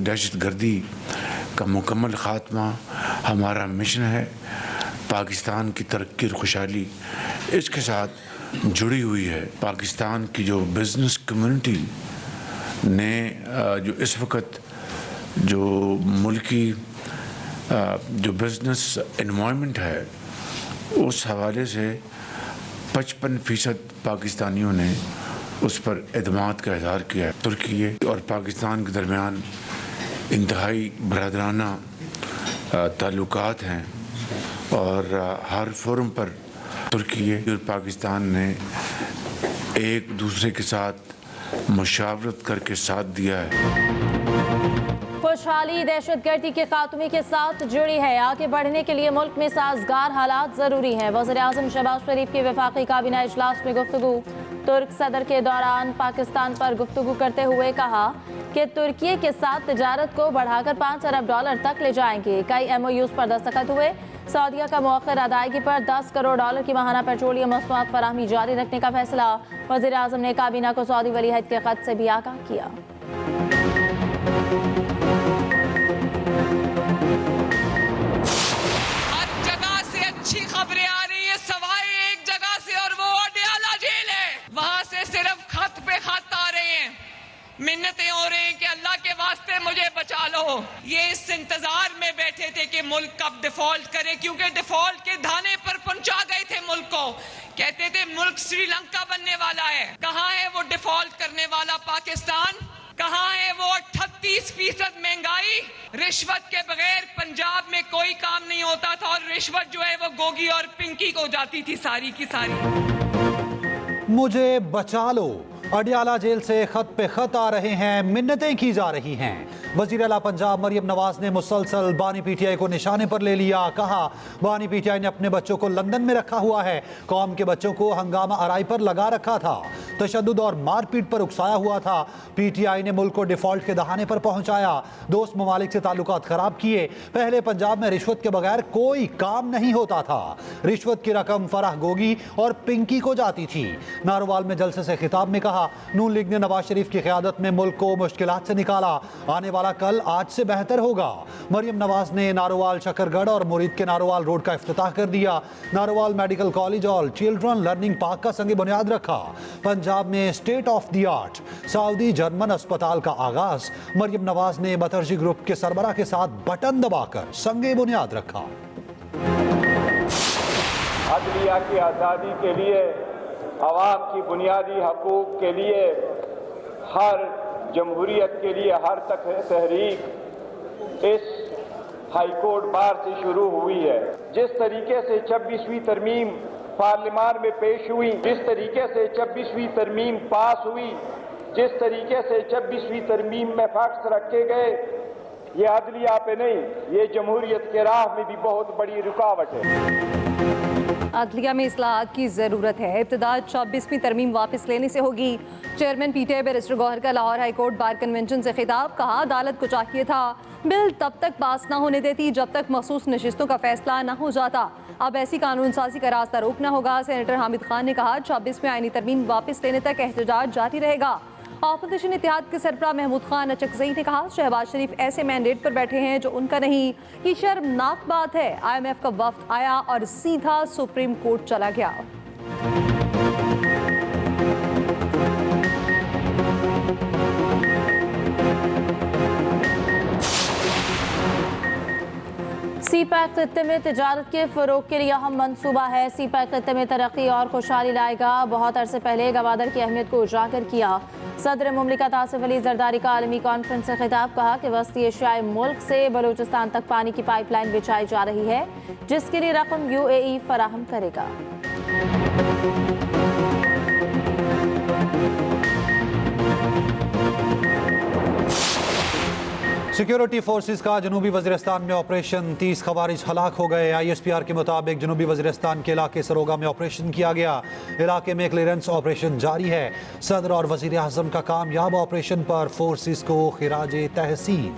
दहशतगर्दी का मुकम्मल ख़ात्मा हमारा मिशन है। पाकिस्तान की तरक्की और खुशहाली इसके साथ जुड़ी हुई है। पाकिस्तान की जो बिज़नेस कम्युनिटी ने जो इस वक्त जो मुल्की जो बिज़नेस एनवायरनमेंट है उस हवाले से 55% पाकिस्तानियों ने उस पर एतमाद का इज़हार किया है। तुर्की और पाकिस्तान के दरमियान इंतहाई बरदराना ताल्लुकात हैं और हर फोरम पर तुर्की और पाकिस्तान ने एक दूसरे के साथ मुशावरत करके साथ दिया है। खुशहाली दहशतगर्दी के खात्मे के साथ जुड़ी है। आगे बढ़ने के लिए मुल्क में साजगार हालात जरूरी हैं। वज़ीर-ए-आज़म शहबाज शरीफ की वफाकी काबीना इजलास में गुफ्तगू। तुर्क सदर के दौरान पाकिस्तान पर गुफ्तगू करते हुए कहा कि तुर्की के साथ तिजारत को बढ़ाकर $5 अरब तक ले जाएंगे। कई MOUs पर दस्तखत हुए। सऊदीया का मौखर अदायगी पर $10 करोड़ की माहाना पेट्रोलियम मसनूआत फराहमी जारी रखने का फैसला। वज़ीर-ए-आज़म ने काबीना को सऊदी वली अहद के खत से भी आगाह किया। हर जगह से अच्छी खबरें आ रही है सवाए एक जगह से, और वो अडयाला जेल है। वहां से सिर्फ खत पे खत आ रहे हैं, मिन्नतें हो रही हैं कि अल्लाह के वास्ते मुझे बचा लो। ये इस इंतजार में बैठे थे कि मुल्क कब डिफॉल्ट करे, क्योंकि डिफॉल्ट के धाने पर पहुंचा गए थे मुल्क को। कहते थे मुल्क श्रीलंका बनने वाला है। कहाँ है वो डिफॉल्ट करने वाला पाकिस्तान? कहाँ है वो 38% महंगाई? रिश्वत के बगैर पंजाब में कोई काम नहीं होता था, और रिश्वत जो है वो गोगी और पिंकी को जाती थी सारी की सारी। मुझे बचा लो। अडयाला जेल से खत पे खत आ रहे हैं, मिन्नतें की जा रही हैं। वज़ीर आला पंजाब मरियम नवाज ने मुसलसल बानी PTI को निशाने पर ले लिया। कहा बानी PTI ने अपने बच्चों को लंदन में रखा हुआ है। कौम के बच्चों को हंगामा आराई पर लगा रखा था, तशद्दुद और मारपीट पर उकसाया हुआ था। PTI ने मुल्क को डिफॉल्ट के दहाने पर पहुंचाया। दोस्त ममालिक से ताल्लुकात खराब किए। पहले पंजाब में रिश्वत के बगैर कोई काम नहीं होता था। रिश्वत की रकम फराह गोगी और पिंकी को जाती थी। नारोवाल में जलसे से खिताब में कहा नून लीग ने नवाज शरीफ की क़यादत में मुल्क को मुश्किलात से निकाला। आने वाला कल आज से बेहतर होगा। मरियम नवाज ने नारोवाल शकरगढ़ और मुरीद के नारोवाल रोड का इफ्तिताह कर दिया। नारोवाल मेडिकल कॉलेज और चिल्ड्रन लर्निंग पार्क का संगे बुनियाद रखा। पंजाब में state of the art Saudi German अस्पताल का आगाज। मरियम नवाज ने बतरजी ग्रुप के सरबरा के साथ बटन दबाकर संगे बुनियाद रखा। अदलिया की आज़ादी के लिए, अवाम की बुनियादी हकूक़ के लिए, हर जमहूरियत के लिए हर तक तहरीक इस हाई कोर्ट बार से शुरू हुई है। जिस तरीके से 26वीं तरमीम पार्लियामान में पेश हुई, जिस तरीके से 26वीं तरमीम पास हुई, जिस तरीके से 26वीं तरमीम में फैक्ट्स रखे गए, ये अदलिया पे नहीं, ये जमहूरियत के राह में भी बहुत बड़ी रुकावट है। अदलिया में इस्लाहात की ज़रूरत है। इब्तिदा 26वीं तरमीम वापस लेने से होगी। चेयरमैन PTI बैरिस्टर गौहर का Lahore high court bar convention से खिताब। कहा अदालत को चाहिए था बिल तब तक पास ना होने देती जब तक मखसूस नशिस्तों का फैसला ना हो जाता। अब ऐसी कानून साजी का रास्ता रोकना होगा। सेनेटर हामिद खान ने कहा 26वीं आईनी तरमीम वापस लेने तक एहतजाज जारी रहेगा। ऑपोजिशन इत्तेहाद के सरबराह महमूद खान अचकज़ई ने कहा शहबाज शरीफ ऐसे मैंडेट पर बैठे हैं जो उनका नहीं। ये शर्मनाक बात है। IMF का वफ्द आया और सीधा सुप्रीम कोर्ट चला गया। CPEC खित्ते में तिजारत के फ़रोग के लिए अहम मनसूबा है। CPEC खित्ते में तरक्की और खुशहाली लाएगा। बहुत अरसे पहले गवादर की अहमियत को उजागर किया। सदर मुमलिकत आसिफ अली जरदारी का आलमी कॉन्फ्रेंस से खिताब। कहा कि वस्ती एशियाई मुल्क से बलूचिस्तान तक पानी की पाइपलाइन बिछाई जा रही है, जिसके लिए रकम UAE फराहम करेगा। सिक्योरिटी फोर्सेस का जनूबी वज़ीरिस्तान में ऑपरेशन, 30 खवारिज हलाक हो गए। ISPR के मुताबिक जनूबी वज़ीरिस्तान के इलाके सरोगा में ऑपरेशन किया गया। इलाके में क्लियरेंस ऑपरेशन जारी है। सदर और वज़ीर आज़म का कामयाब ऑपरेशन पर फोर्सेस को खिराज तहसीन।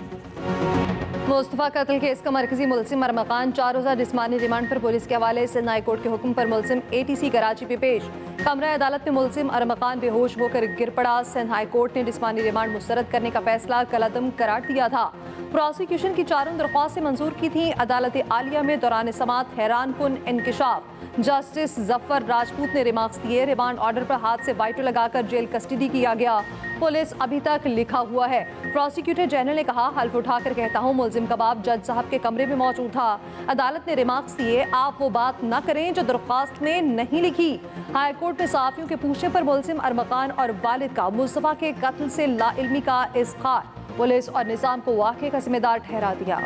मुस्तफ़ा कत्ल केस का मरकजी मुलजिम अरमकान 4 रोज़ा जिस्मानी रिमांड पर पुलिस के हवाले से हाई कोर्ट के हुक्म पर मुलजिम ATC कराची पे पेश। कमरा अदालत में मुलजिम अरमकान बेहोश होकर गिर पड़ा। सिंध हाई कोर्ट ने जिस्मानी रिमांड मुस्तरद करने का फैसला कलअदम करार दिया था। प्रोसिक्यूशन की चारों दरख्वास्तें मंजूर की थी। अदालत आलिया में दौरान समात हैरान कुन इंकिशाफ। जस्टिस जफर राजपूत ने रिमार्क्स दिए। रिमांड ऑर्डर पर हाथ से वाइटो लगाकर जेल कस्टडी किया गया। पुलिस अभी तक लिखा हुआ है। प्रोसिक्यूटर जनरल ने कहा, हल्फ उठाकर कहता हूं मुलजिम कबाब जज साहब के कमरे में मौजूद था। अदालत ने रिमार्क्स दिए, आप वो बात न करें जो दरख्वास्त में नहीं लिखी। हाई कोर्ट में सहाफियों के पूछने पर मुलजिम अरमकान और वालिद का मुस्तफा के कत्ल से लाइल्मी का इज़हार। पुलिस और निजाम को वाक़े का जिम्मेदार ठहरा दिया।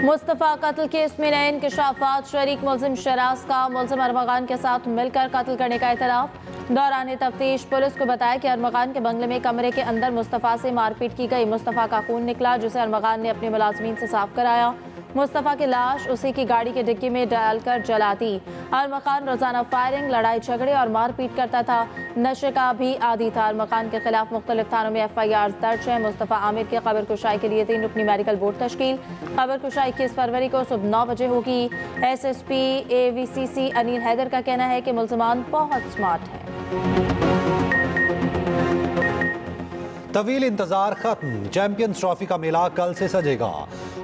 मुस्तफा कत्ल केस में नए इंकशाफात। शरीक मुलजिम शराज का मुलजिम अरमकान के साथ मिलकर कत्ल करने का इतराफ। दौरान तफ्तीश पुलिस को बताया कि अरमकान के बंगले में कमरे के अंदर मुस्तफा से मारपीट की गई। मुस्तफा का खून निकला जिसे अरमकान ने अपने मुलाजमीन से साफ कराया। मुस्तफा की लाश उसी की गाड़ी के डिक्की में डालकर जलाती। अरमकान रोजाना फायरिंग, लड़ाई झगड़े और मारपीट करता था। नशे का भी आदी था। अरमकान के खिलाफ मुख्तलिफ थानों में FIR दर्ज है। मुस्तफा आमिर की कब्र कुशाई के लिए 3 रुकनी मेडिकल बोर्ड तश्कील। कब्र कुशाई 21 फरवरी को सुबह 9 बजे होगी। SSP AVCC अनिल हैदर का कहना है कि मुलजमान बहुत स्मार्ट है। तवील इंतजार खत्म। चैंपियंस ट्रॉफी का मेला कल से सजेगा।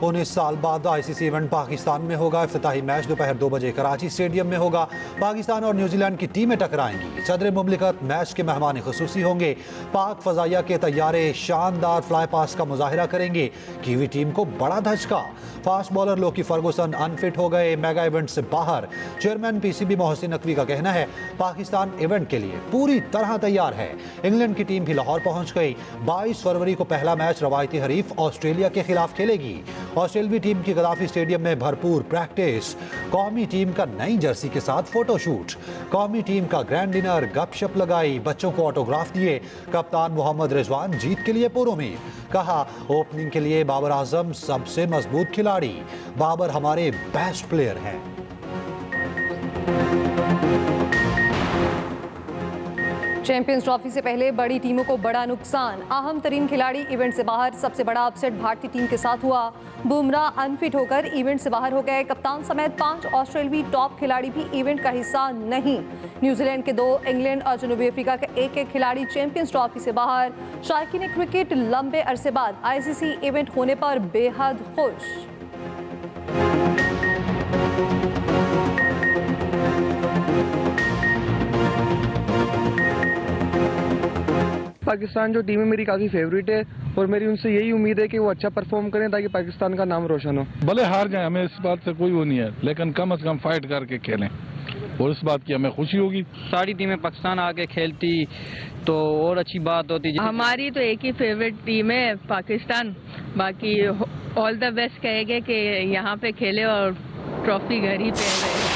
19 साल बाद ICC इवेंट पाकिस्तान में होगा। इफ्तिताही मैच दोपहर 2 बजे कराची स्टेडियम में होगा। पाकिस्तान और न्यूजीलैंड की टीमें टकराएंगी। सदर मुमलिकत मैच के मेहमान खुसूसी होंगे। पाक फजाइया के तैयारे शानदार फ्लाई पास का मुजाहिरा करेंगे। कीवी टीम को बड़ा धचका। फास्ट बॉलर लोकी फर्गुसन अनफिट हो गए, मेगा इवेंट से बाहर। चेयरमैन PCB मोहसिन नकवी का कहना है पाकिस्तान इवेंट के लिए पूरी तरह तैयार है। इंग्लैंड की टीम भी लाहौर पहुंच गई। 22 फरवरी को पहला मैच रवायती हरीफ ऑस्ट्रेलिया के खिलाफ खेलेगी। ऑस्ट्रेलवी टीम की गद्दाफी स्टेडियम में भरपूर प्रैक्टिस। कौमी टीम का नई जर्सी के साथ फोटोशूट। कौमी टीम का ग्रैंड डिनर, गपशप लगाई, बच्चों को ऑटोग्राफ दिए। कप्तान मोहम्मद रिजवान जीत के लिए पुरुमीद। कहा ओपनिंग के लिए बाबर आजम सबसे मजबूत खिलाड़ी। बाबर हमारे बेस्ट प्लेयर हैं। चैंपियंस ट्रॉफी से पहले बड़ी टीमों को बड़ा नुकसान। अहम तरीन खिलाड़ी इवेंट से बाहर। सबसे बड़ा अपसेट भारतीय टीम के साथ हुआ। बुमराह अनफिट होकर इवेंट से बाहर हो गए। कप्तान समेत 5 ऑस्ट्रेलियाई टॉप खिलाड़ी भी इवेंट का हिस्सा नहीं। न्यूजीलैंड के 2, इंग्लैंड और जनूबी अफ्रीका के 1-1 खिलाड़ी चैंपियंस ट्रॉफी से बाहर। शायकीन क्रिकेट लंबे अरसे बाद ICC इवेंट होने पर बेहद खुश। पाकिस्तान जो टीम है मेरी काफ़ी फेवरेट है और मेरी उनसे यही उम्मीद है कि वो अच्छा परफॉर्म करें ताकि पाकिस्तान का नाम रोशन हो। भले हार जाए हमें इस बात से कोई वो नहीं है, लेकिन कम से कम फाइट करके खेलें और इस बात की हमें खुशी होगी। सारी टीमें पाकिस्तान आके खेलती तो और अच्छी बात होती। हमारी तो एक ही फेवरेट टीम है पाकिस्तान। बाकी ऑल द बेस्ट कहेंगे कि यहाँ पे खेले और ट्रॉफी घर ही पे रहे।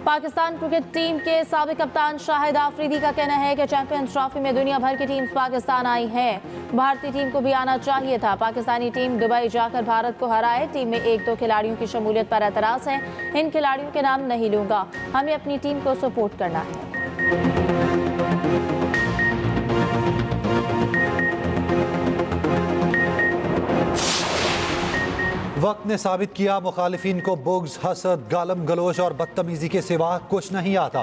पाकिस्तान क्रिकेट टीम के साबिक कप्तान शाहिद आफरीदी का कहना है कि चैंपियंस ट्रॉफी में दुनिया भर की टीम्स पाकिस्तान आई हैं। भारतीय टीम को भी आना चाहिए था। पाकिस्तानी टीम दुबई जाकर भारत को हराए। टीम में 1-2 खिलाड़ियों की शमूलियत पर एतराज है। इन खिलाड़ियों के नाम नहीं लूंगा। हमें अपनी टीम को सपोर्ट करना है। वक्त ने साबित किया मुखालिफिन को बुग्ज, हसद, गालम गलोच और बदतमीजी के सिवा कुछ नहीं आता।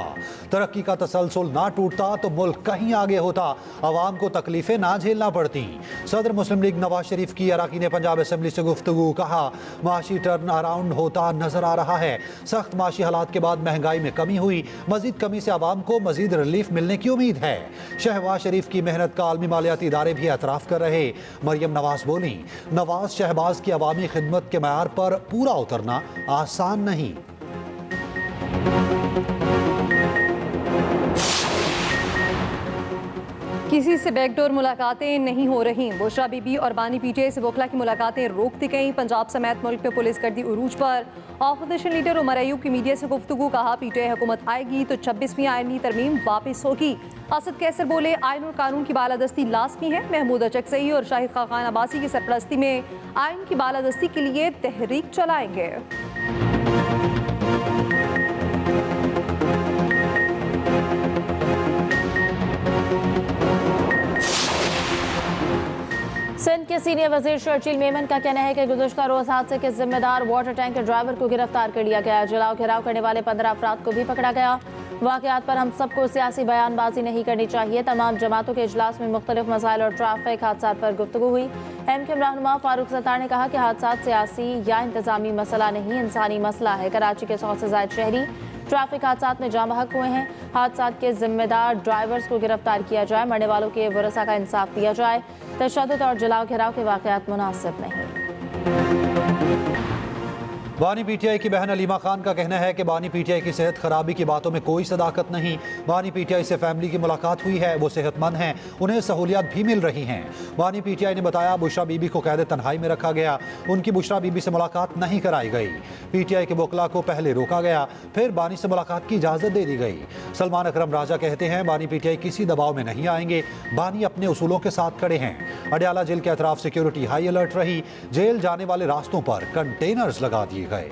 तरक्की का तसलसल ना टूटता तो मुल्क कहीं आगे होता। अवाम को तकलीफें ना झेलना पड़ती। सदर मुस्लिम लीग नवाज शरीफ की अरकान पंजाब असम्बली से गुफ्तगू। कहा माशी टर्न अराउंड होता नजर आ रहा है। सख्त माशी हालात के बाद महंगाई में कमी हुई। मजीद कमी से अवाम को मजीद रिलीफ मिलने की उम्मीद है। शहबाज शरीफ की मेहनत का आलमी मालियाती इदारे भी एतराफ़ कर रहे। मरियम नवाज बोली नवाज शहबाज की अवामी खिदमत के मयार पर पूरा उतरना आसान नहीं। किसी से बैकडोर मुलाकातें नहीं हो रही। बुशरा बीबी और बानी PTI से वकला की मुलाकातें रोक दी गई। पंजाब समेत मुल्क में पुलिस कर दी उरूज पर। ऑपोजिशन लीडर उमर अयूब की मीडिया से गुफ्तगू। कहा PTI हुकूमत आएगी तो 26वीं आईनी तरमीम वापस होगी। असद कैसर बोले आइन और कानून की बालादस्ती लाजमी है। महमूद अचकसई और शाहिद खान अब्बासी की सरपरस्ती में आइन की बालादस्ती के लिए तहरीक चलाएंगे। सिंध के के सीनियर वजीर शर्जील मेमन का कहना है कि गुज़श्ता रोज हादसे के जिम्मेदार वाटर टैंक के ड्राइवर को गिरफ्तार कर लिया गया। जलाओ घेराव करने वाले 15 अफराद को भी पकड़ा गया। वाकयात पर हम सबको सियासी बयानबाजी नहीं करनी चाहिए। तमाम जमातों के इजलास में मुख्तलिफ मसाइल और ट्रैफिक हादसा पर गुफ्तगू हुई। MKM रहनुमा फारूक सत्तार ने कहा कि हादसा सियासी या इंतजामी मसला नहीं, इंसानी मसला है। कराची के 100 से ज्यादा शहरी ट्रैफिक हादसा में जाम बहक हुए हैं। हादसा के जिम्मेदार ड्राइवर्स को गिरफ्तार किया जाए, मरने वालों के वरसा का इंसाफ दिया जाए। तशद्दुद और जलाओ घेराव के वाकयात मुनासिब नहीं। बानी पीटीआई की बहन अलीमा खान का कहना है कि बानी पीटीआई की सेहत खराबी की बातों में कोई सदाकत नहीं। बानी पीटीआई से फैमिली की मुलाकात हुई है, वो सेहतमंद हैं, उन्हें सहूलियात भी मिल रही हैं। बानी पीटीआई ने बताया बुशरा बीबी को कैद तन्हाई में रखा गया, उनकी बुशरा बीबी से मुलाकात नहीं कराई गई। पीटीआई के वकला को पहले रोका गया, फिर बानी से मुलाकात की इजाज़त दे दी गई। सलमान अकरम राजा कहते हैं बानी पीटीआई किसी दबाव में नहीं आएंगे, बानी अपने उसूलों के साथ खड़े हैं। अडयाला जेल के अतराफ सिक्योरिटी हाई अलर्ट रही, जेल जाने वाले रास्तों पर कंटेनर्स लगा दिए गए।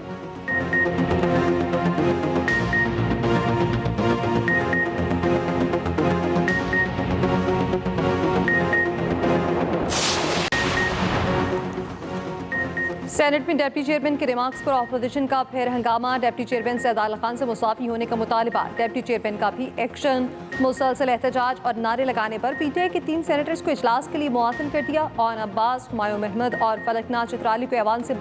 सेनेट में डिप्टी चेयरमैन के रिमार्क्स पर ऑपोजिशन का फिर हंगामा। डिप्टी चेयरमैन से अदालत खान से मुसाफी होने का मुतालिबा। डिप्टी चेयरमैन का भी एक्शन। मुसलसल एहतजाज और नारे लगाने पर पीटीआई के 3 सेनेटर्स को इजलास के लिए मुअत्तल कर दिया। और अब्बास, हुमायूं अहमद और फलकनाज चित्राली को ऐवान से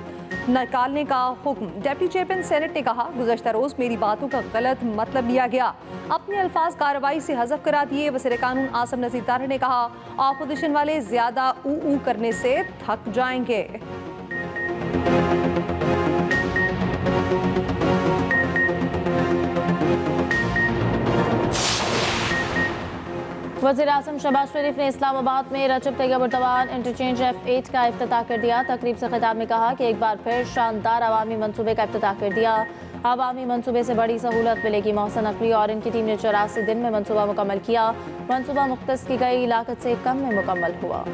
निकालने का हुक्म। डिप्टी चेयरमैन सेनेट ने कहा गुज़श्ता रोज मेरी बातों का गलत मतलब लिया गया, अपने अल्फाज कार्रवाई से हज़फ करा दिए। वज़ीर कानून आसिम नज़ीर तारड़ ने कहा ऑपोजिशन वाले ज्यादा ऊ करने से थक जाएंगे। वज़ीर आज़म शहबाज शरीफ ने इस्लामाबाद में रजब तैयब उर्दवान इंटरचेंज F8 का इफ्तिताह कर दिया। तकरीब से खिताब में कहा कि एक बार फिर शानदार अवामी मनसूबे का इफ्तिताह कर दिया। अवामी मनसूबे से बड़ी सहूलत मिलेगी। मोहसिन नकवी और इनकी टीम ने 84 दिन में मनसूबा मुकम्मल किया। मनसूबा मुख्तस की गई लागत से कम में मुकम्मल हुआ।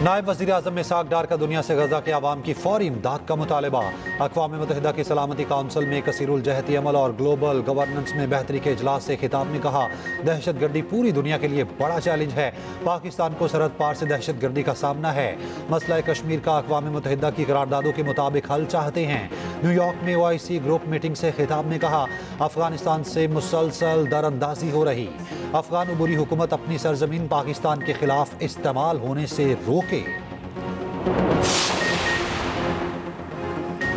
नायब वज़ीर आज़म इसाक डार का दुनिया से गजा के अवाम की फौरी इमदाद का मुतालबा। अक़वाम मुत्तहिदा की सलामती काउंसिल में कसीरुल जहती अमल और ग्लोबल गवर्नेंस में बेहतरी के इजलास से खिताब में कहा दहशत गर्दी पूरी दुनिया के लिए बड़ा चैलेंज है। पाकिस्तान को सरहद पार से दहशत गर्दी का सामना है। मसला कश्मीर का अक़वाम मुत्तहिदा की करारदादों के मुताबिक हल चाहते हैं। न्यूयॉर्क में OIC ग्रुप मीटिंग से खिताब में कहा अफगानिस्तान से मुसलसल दरअंदाजी हो रही। अफगान उबूरी हुकूमत अपनी सरजमीन पाकिस्तान के खिलाफ इस्तेमाल होने से रोके।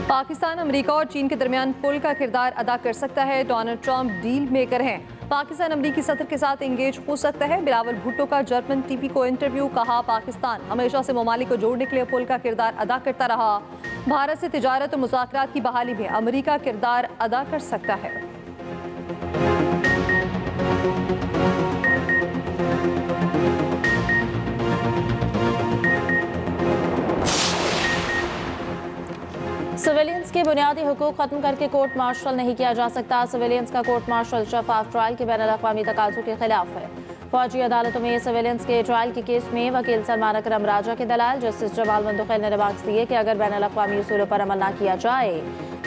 पाकिस्तान, अमेरिका और चीन के दरमियान पुल का किरदार अदा कर सकता है। डोनाल्ड ट्रंप डील मेकर हैं। पाकिस्तान अमेरिकी सदर के साथ एंगेज हो सकता है। बिलावल भुट्टो का जर्मन TV को इंटरव्यू। कहा पाकिस्तान हमेशा से ममालिक को जोड़ने के लिए पुल का किरदार अदा करता रहा। भारत से तिजारत और मुज़ाकरात की बहाली में अमेरिका किरदार अदा कर सकता है। सिविलियंस के बुनियादी हुकूक खत्म करके कोर्ट मार्शल नहीं किया जा सकता। सिविलियंस का कोर्ट मार्शल शफाफ ट्रायल के बैनुल-अक़वामी तकाज़ों के खिलाफ है। फौजी अदालतों में सिविलियंस के ट्रायल के केस में वकील सलमान अकरम राजा के दलाल जस्टिस जमाल मंदुखैल ने रिमार्क्स दिए कि अगर बैनुल-अक़वामी उसूलों पर अमल न किया जाए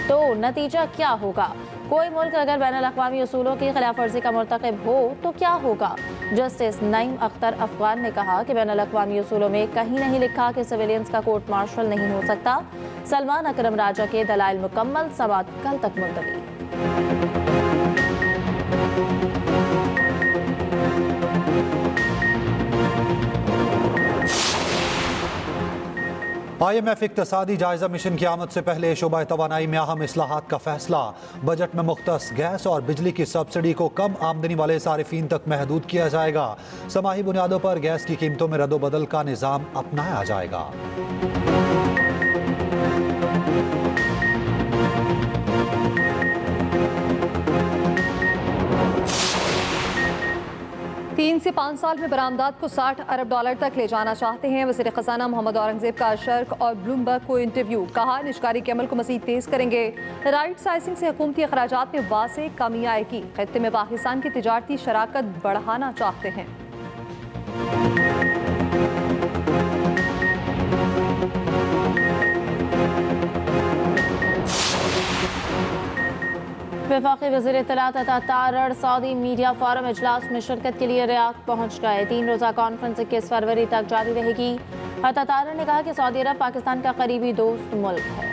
तो नतीजा क्या होगा। कोई मुल्क अगर बैनुल-अक़वामी उसूलों की खिलाफ वर्जी का मुर्तकिब हो तो क्या होगा। जस्टिस नईम अख्तर अफगान ने कहा कि बैनुल-अक़वामी उसूलों में कहीं नहीं लिखा कि सिविलियंस का कोर्ट मार्शल नहीं हो सकता। सलमान अकरम राजा के दलाइल मुकम्मल, समाअत कल तक मुलतवी। IMF इक्तसादी जायजा मिशन की आमद से पहले शोबा तवानाई में अहम इस्लाहात का फैसला। बजट में मुख्तस गैस और बिजली की सब्सिडी को कम आमदनी वाले सारिफीन तक महदूद किया जाएगा। समाही बुनियादों पर गैस की कीमतों में रद्दोबदल का निज़ाम अपनाया जाएगा। तीन से 5 साल में बरामदात को $60 अरब तक ले जाना चाहते हैं। वज़ीर ख़ज़ाना मोहम्मद औरंगज़ेब का शर्क और ब्लूमबर्ग को इंटरव्यू। कहा निशकारी के अमल को मज़ीद तेज़ करेंगे। राइट साइजिंग से हुकूमती अखराजात में वाज़ेह कमी आएगी। खित्ते में पाकिस्तान की तिजारती शराकत बढ़ाना चाहते हैं। वफाकी वज़ीर इत्तलात अता तारड़ सऊदी मीडिया फोरम इजलास में शिरकत के लिए रियाद पहुंच गए। 3 रोज़ा कॉन्फ्रेंस 21 फरवरी तक जारी रहेगी। अता तारड़ ने कहा कि सऊदी अरब पाकिस्तान का करीबी दोस्त मुल्क है।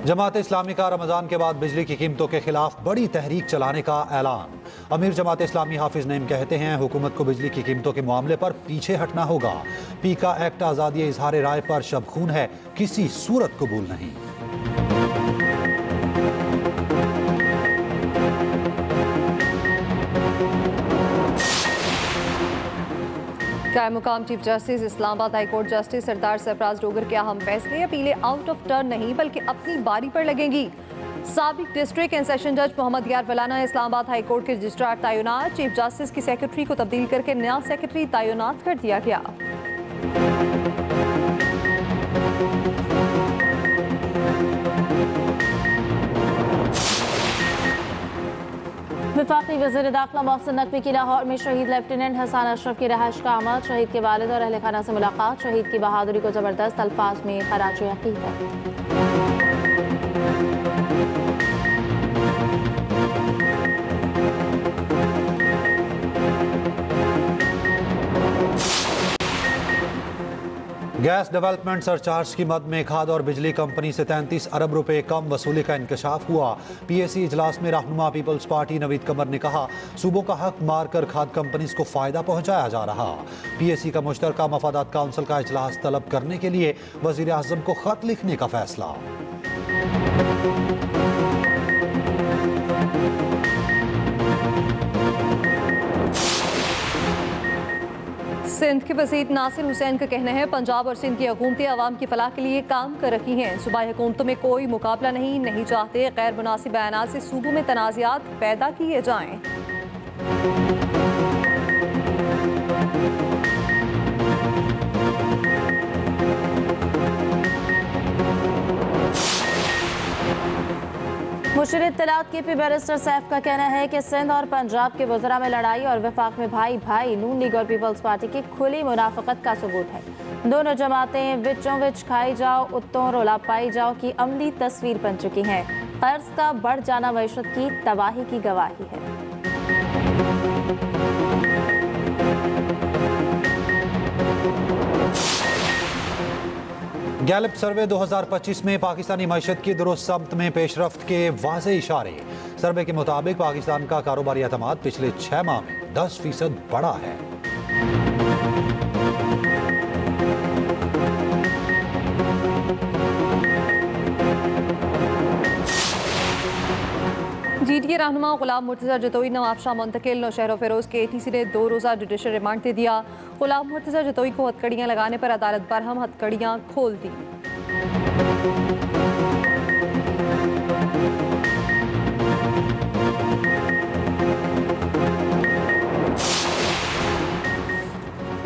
जमात इस्लामी का रमजान के बाद बिजली की कीमतों के खिलाफ बड़ी तहरीक चलाने का ऐलान। अमीर जमात इस्लामी हाफिज नईम कहते हैं हुकूमत को बिजली की कीमतों के मामले पर पीछे हटना होगा। पीका एक्ट आज़ादी इजहार राय पर शबखून है, किसी सूरत कबूल नहीं। कायम मुकाम chief justice Islamabad high court justice Sardar Sarfaraz Dogar के अहम फैसले अपीलें आउट ऑफ टर्न नहीं बल्कि अपनी बारी पर लगेंगी। साबिक डिस्ट्रिक्ट एंड सेशन जज मोहम्मद यार वलाना इस्लामाबाद हाई कोर्ट के रजिस्ट्रार तैनात। चीफ जस्टिस की सेक्रेटरी को तब्दील करके नया सेक्रेटरी तैनात कर दिया गया। वफाकी वज़ीर दाखिला मोहसिन नकवी की लाहौर में शहीद लेफ्टिनेंट हसन अशरफ की रहायश का आमद। शहीद के वालिद और अहल खाना से मुलाकात। शहीद की बहादुरी को जबरदस्त अल्फाज में खराज अकीदत। गैस डेवलपमेंट सरचार्ज की मद में खाद और बिजली कंपनी से 33 अरब रुपए कम वसूली का इंकशाफ हुआ। पीएसी इजलास में रहनुमा पीपल्स पार्टी नवीद कमर ने कहा सूबों का हक मारकर खाद कंपनीज को फायदा पहुंचाया जा रहा। पीएसी का मुश्तरका मफादात काउंसिल का इजलास तलब करने के लिए वजीर आजम को खत लिखने का फैसला। सिंध के वज़ीर नासिर हुसैन का कहना है पंजाब और सिंध की हुकूमतें आवाम की फलाह के लिए काम कर रही हैं। सूबाई हुकूमतों में कोई मुकाबला नहीं चाहते गैर मुनासिब बयानात से सूबों में तनाज़ात पैदा किए जाएं। मुशीर इत्तलात के पी बैरिस्टर सैफ का कहना है कि सिंध और पंजाब के वज़रा में लड़ाई और वफाक में भाई भाई नून लीग और पीपल्स पार्टी की खुली मुनाफकत का सबूत है। दोनों जमातें विचों विच खाई जाओ उत्तों रोला पाई जाओ की अमली तस्वीर बन चुकी हैं। कर्ज का बढ़ जाना मईशत की तबाही की गवाही है। गैलप सर्वे 2025 में पाकिस्तानी मईशत की दुरुस्त समत में पेशरफ्त के वाज़े इशारे। सर्वे के मुताबिक पाकिस्तान का कारोबारी एतमाद पिछले 6 माह में 10% बढ़ा है। जीटीए रहनुमा गुलाम मुर्तज़ा जतोई नवाबशाह मुंतकिल नौशहर फिरोज के एटीसी ने 2 रोज़ा जुडिशल रिमांड दे दिया। गुलाम मुर्तज़ा जतोई को हथकड़ियाँ लगाने पर अदालत बरहम हथकड़ियाँ खोल दी।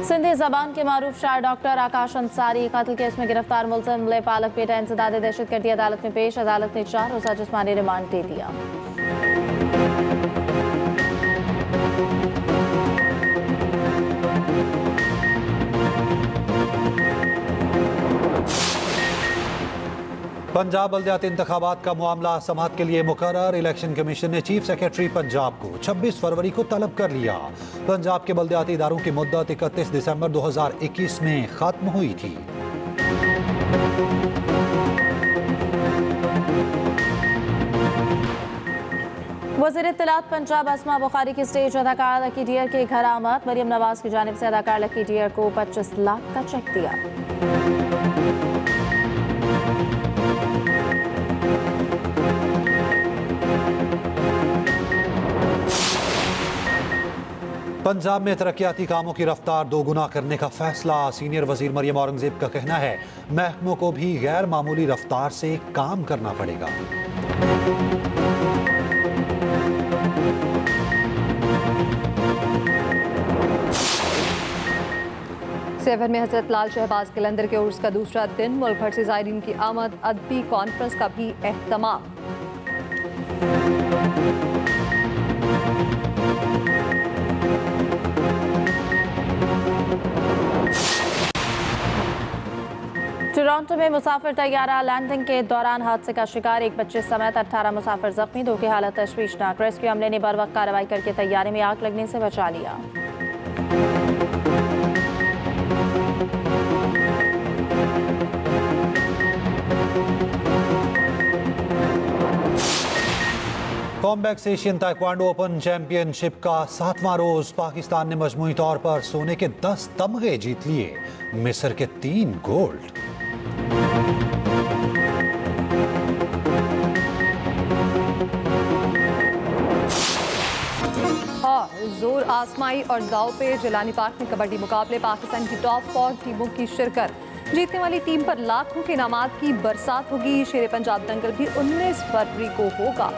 सिंधी जबान के मारूफ शायर डॉक्टर आकाश अंसारी कत्ल केस में गिरफ्तार मुलजिम ले पालक बेटा इंसदाद दहशतगर्दी अदालत में पेश। अदालत ने 4 रोज़ा जिस्मानी रिमांड दे दिया। पंजाब बल्दियाती इंतखाबात का मामला समाअत के लिए मुकर्रर। इलेक्शन कमीशन ने चीफ सेक्रेटरी पंजाब को 26 फरवरी को तलब कर लिया। पंजाब के बल्दियाती इदारों की मुद्दत 31 दिसंबर 2021 में खत्म हुई थी। वज़ीर इत्तलात पंजाब अस्मा बुखारी की स्टेज अदाकार लकी डियर के घर आमद। मरियम नवाज की जानिब से अदाकार लकी डियर को 25 लाख का चेक दिया। पंजाब में तरक्याती कामों की रफ्तार 2 गुना करने का फैसला। सीनियर वजीर मरियम औरंगजेब का कहना है महकमों को भी गैर मामूली रफ्तार से काम करना पड़ेगा। सेवन में हजरत लाल शहबाज कलंदर के उर्स का दूसरा दिन। मुल्क भर से ज़ायरीन की आमद। अदबी कॉन्फ्रेंस का भी एहतमाम। टोरंटो में मुसाफिर तैयारा लैंडिंग के दौरान हादसे का शिकार, एक बच्चे समेत 18 मुसाफिर जख्मी, 2 की हालत तशवीशनाक। रेस्क्यू अमले ने बर वक्त कार्रवाई करके तैयारी में आग लगने से बचा लिया। कॉम्बैक्स एशियन ताइक्वांडो ओपन चैंपियनशिप का 7वां रोज पाकिस्तान ने मजमूई तौर पर सोने के 10 तमगे जीत लिए, मिस्र के 3 गोल्ड। और जोर आसमाई और दाव पे जिलानी पार्क में कबड्डी मुकाबले, पाकिस्तान की टॉप 4 टीमों की शिरकत। जीतने वाली टीम पर लाखों के इनामात की बरसात होगी। शेर पंजाब दंगल भी 19 फरवरी को होगा।